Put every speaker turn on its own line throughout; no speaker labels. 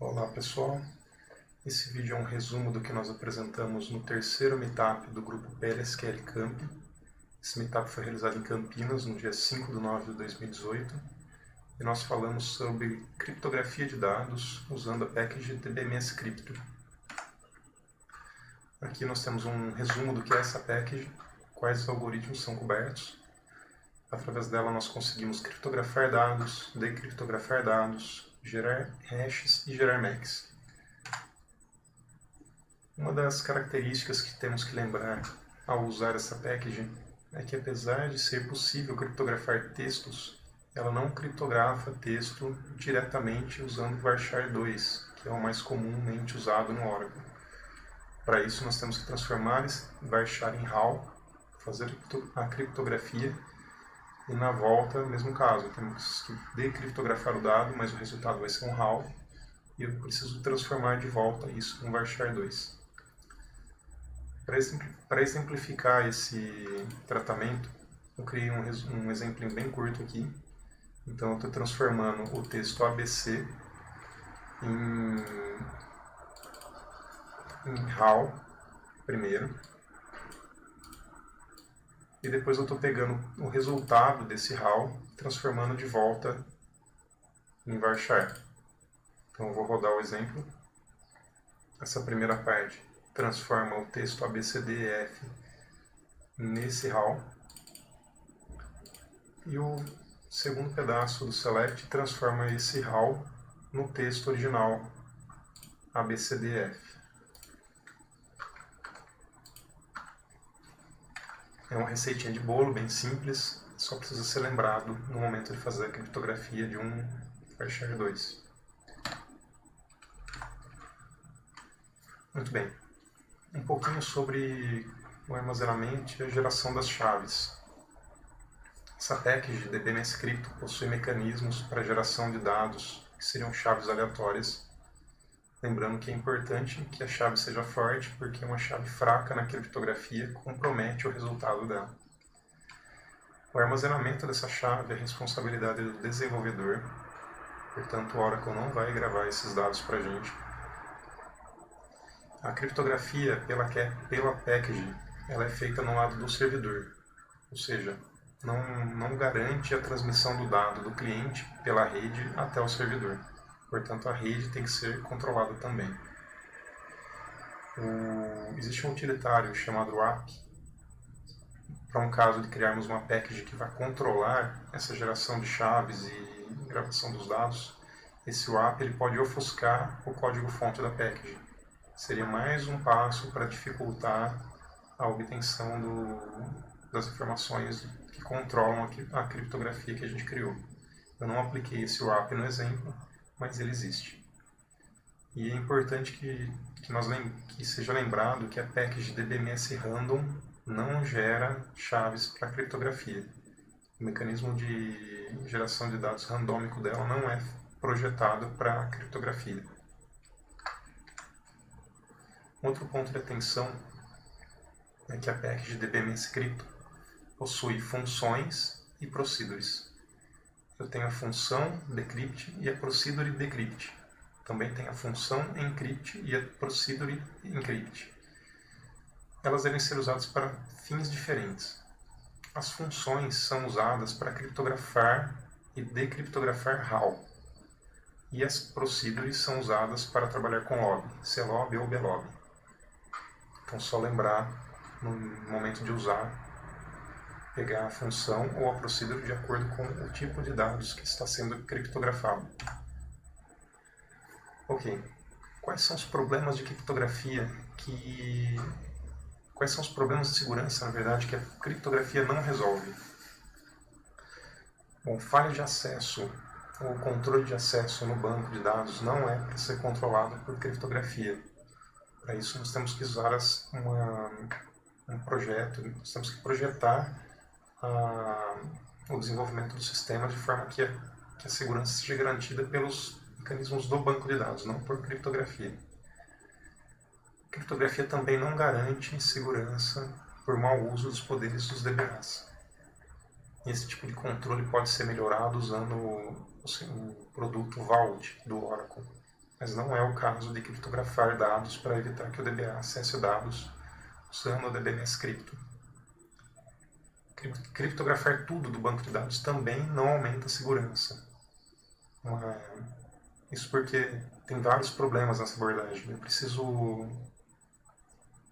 Olá pessoal, esse vídeo é um resumo do que nós apresentamos no terceiro meetup do grupo PLSQL Camp. Esse meetup foi realizado em Campinas no dia 5/9/2018 e nós falamos sobre criptografia de dados usando a package DBMS Crypto. Aqui nós temos um resumo do que é essa package, quais algoritmos são cobertos. Através dela nós conseguimos criptografar dados, decriptografar dados, gerar hashes e gerar MACs. Uma das características que temos que lembrar ao usar essa package é que, apesar de ser possível criptografar textos, ela não criptografa texto diretamente usando o varchar 2, que é o mais comumente usado no Oracle. Para isso nós temos que transformar esse varchar em HAL, fazer a criptografia, e na volta, mesmo caso, temos que decriptografar o dado, mas o resultado vai ser um HAL, e eu preciso transformar de volta isso em varchar 2. Para exemplificar esse tratamento, eu criei um exemplo bem curto aqui. Então eu estou transformando o texto ABC em HAL primeiro. E depois eu estou pegando o resultado desse HAL e transformando de volta em varchar. Então eu vou rodar o exemplo. Essa primeira parte transforma o texto ABCDEF nesse HAL. E o segundo pedaço do select transforma esse HAL no texto original ABCDEF. É uma receitinha de bolo bem simples, só precisa ser lembrado no momento de fazer a criptografia de um varchar 2. Muito bem. Um pouquinho sobre o armazenamento e a geração das chaves. Essa package DBMS Crypto possui mecanismos para a geração de dados que seriam chaves aleatórias. Lembrando que é importante que a chave seja forte, porque uma chave fraca na criptografia compromete o resultado dela. O armazenamento dessa chave é responsabilidade do desenvolvedor, portanto o Oracle não vai gravar esses dados para a gente. A criptografia pela package ela é feita no lado do servidor, ou seja, não garante a transmissão do dado do cliente pela rede até o servidor. Portanto, a rede tem que ser controlada também. Existe um utilitário chamado wrap, para um caso de criarmos uma package que vai controlar essa geração de chaves e gravação dos dados. Esse wrap ele pode ofuscar o código-fonte da package. Seria mais um passo para dificultar a obtenção das informações que controlam a criptografia que a gente criou. Eu não apliquei esse wrap no exemplo, mas ele existe. E é importante que seja lembrado que a package DBMS Random não gera chaves para criptografia. O mecanismo de geração de dados randômico dela não é projetado para criptografia. Outro ponto de atenção é que a package DBMS Crypto possui funções e procedures. Eu tenho a função decrypt e a procedure decrypt. Também tem a função encrypt e a procedure encrypt. Elas devem ser usadas para fins diferentes. As funções são usadas para criptografar e decriptografar HAL. E as procedures são usadas para trabalhar com log, CLOG ou BLOG. Então só lembrar no momento de usar, pegar a função ou a procedure de acordo com o tipo de dados que está sendo criptografado. Ok. Quais são os problemas de criptografia Quais são os problemas de segurança, na verdade, que a criptografia não resolve? Bom, falha de acesso ou controle de acesso no banco de dados não é para ser controlado por criptografia. Para isso nós temos que usar um projeto, nós temos que projetar o desenvolvimento do sistema de forma que a segurança seja garantida pelos mecanismos do banco de dados, não por criptografia. Criptografia também não garante segurança por mau uso dos poderes dos DBAs. Esse tipo de controle pode ser melhorado usando o produto Vault do Oracle. mas não é o caso de criptografar dados para evitar que o DBA acesse dados usando o DBMS Crypto. Criptografar tudo do banco de dados também não aumenta a segurança. Isso porque tem vários problemas nessa abordagem. Eu preciso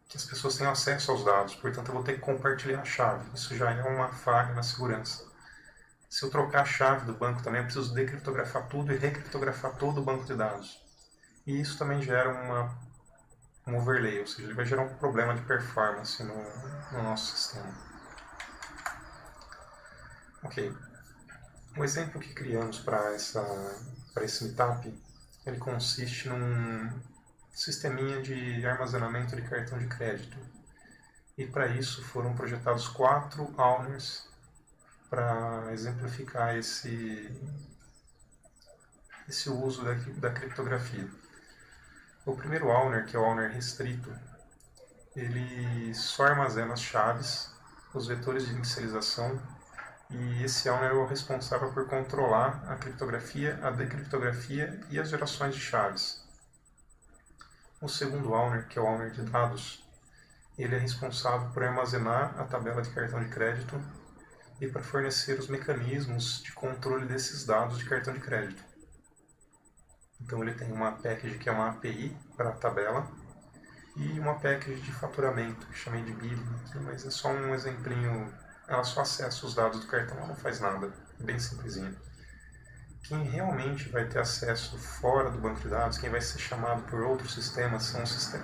que as pessoas tenham acesso aos dados, portanto eu vou ter que compartilhar a chave. Isso já é uma falha na segurança. Se eu trocar a chave do banco também, eu preciso decriptografar tudo e recriptografar todo o banco de dados. E isso também gera um overlay, ou seja, ele vai gerar um problema de performance no nosso sistema. Ok. O exemplo que criamos para esse meetup, ele consiste num sisteminha de armazenamento de cartão de crédito. E para isso foram projetados 4 owners para exemplificar esse uso da criptografia. O primeiro owner, que é o owner restrito, ele só armazena as chaves, os vetores de inicialização, e esse owner é o responsável por controlar a criptografia, a decriptografia e as gerações de chaves. O segundo owner, que é o owner de dados, ele é responsável por armazenar a tabela de cartão de crédito e para fornecer os mecanismos de controle desses dados de cartão de crédito. Então ele tem uma package que é uma API para a tabela e uma package de faturamento, que chamei de billing aqui, mas é só um exemplinho. Ela só acessa os dados do cartão, ela não faz nada, bem simplesinho. Quem realmente vai ter acesso fora do banco de dados, quem vai ser chamado por outros sistemas,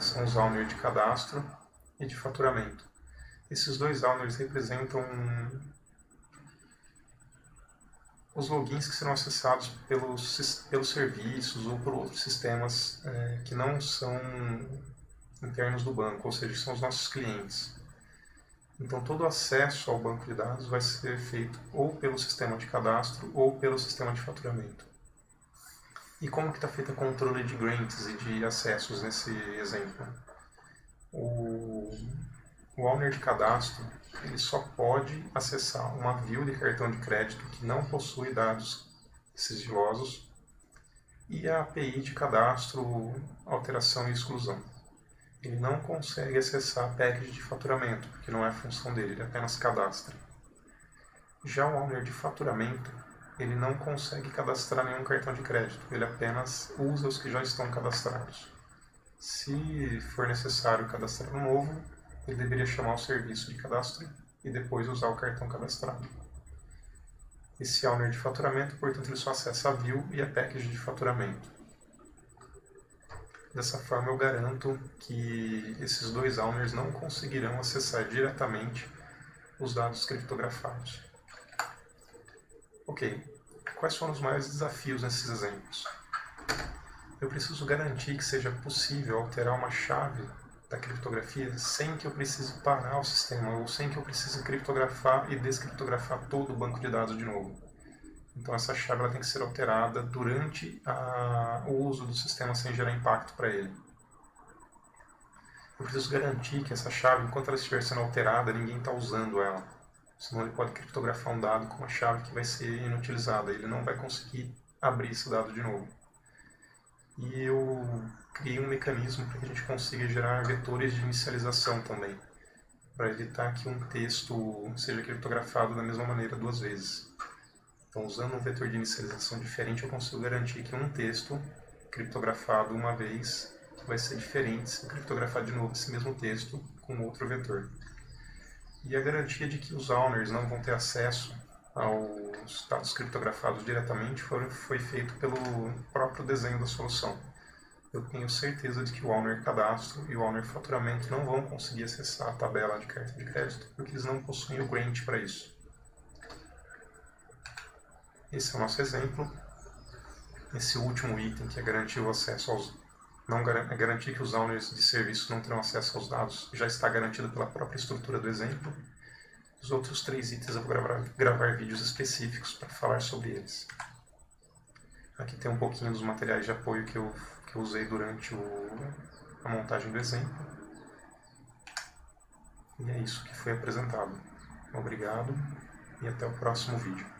são os owners de cadastro e de faturamento. Esses dois owners representam os logins que serão acessados pelos serviços ou por outros sistemas que não são internos do banco, ou seja, são os nossos clientes. Então, todo acesso ao banco de dados vai ser feito ou pelo sistema de cadastro ou pelo sistema de faturamento. E como que está feito o controle de grants e de acessos nesse exemplo? O owner de cadastro ele só pode acessar uma view de cartão de crédito que não possui dados sigilosos e a API de cadastro, alteração e exclusão. Ele não consegue acessar a package de faturamento, porque não é a função dele, ele apenas cadastra. Já o owner de faturamento, ele não consegue cadastrar nenhum cartão de crédito, ele apenas usa os que já estão cadastrados. Se for necessário cadastrar um novo, ele deveria chamar o serviço de cadastro e depois usar o cartão cadastrado. Esse owner de faturamento, portanto, ele só acessa a view e a package de faturamento. Dessa forma, eu garanto que esses dois owners não conseguirão acessar diretamente os dados criptografados. Ok, quais foram os maiores desafios nesses exemplos? Eu preciso garantir que seja possível alterar uma chave da criptografia sem que eu precise parar o sistema ou sem que eu precise criptografar e descriptografar todo o banco de dados de novo. Então essa chave ela tem que ser alterada durante o uso do sistema sem gerar impacto para ele. Eu preciso garantir que essa chave, enquanto ela estiver sendo alterada, ninguém está usando ela. Senão ele pode criptografar um dado com uma chave que vai ser inutilizada. Ele não vai conseguir abrir esse dado de novo. E eu criei um mecanismo para que a gente consiga gerar vetores de inicialização também, para evitar que um texto seja criptografado da mesma maneira duas vezes. Então, usando um vetor de inicialização diferente, eu consigo garantir que um texto criptografado uma vez vai ser diferente se eu criptografar de novo esse mesmo texto com outro vetor. E a garantia de que os owners não vão ter acesso aos dados criptografados diretamente foi feito pelo próprio desenho da solução. Eu tenho certeza de que o owner cadastro e o owner faturamento não vão conseguir acessar a tabela de cartão de crédito porque eles não possuem o grant para isso. Esse é o nosso exemplo. Esse último item, que é garantir o acesso garantir que os owners de serviço não terão acesso aos dados, já está garantido pela própria estrutura do exemplo. Os outros 3 itens eu vou gravar vídeos específicos para falar sobre eles. Aqui tem um pouquinho dos materiais de apoio que eu usei durante a montagem do exemplo. E é isso que foi apresentado. Obrigado e até o próximo vídeo.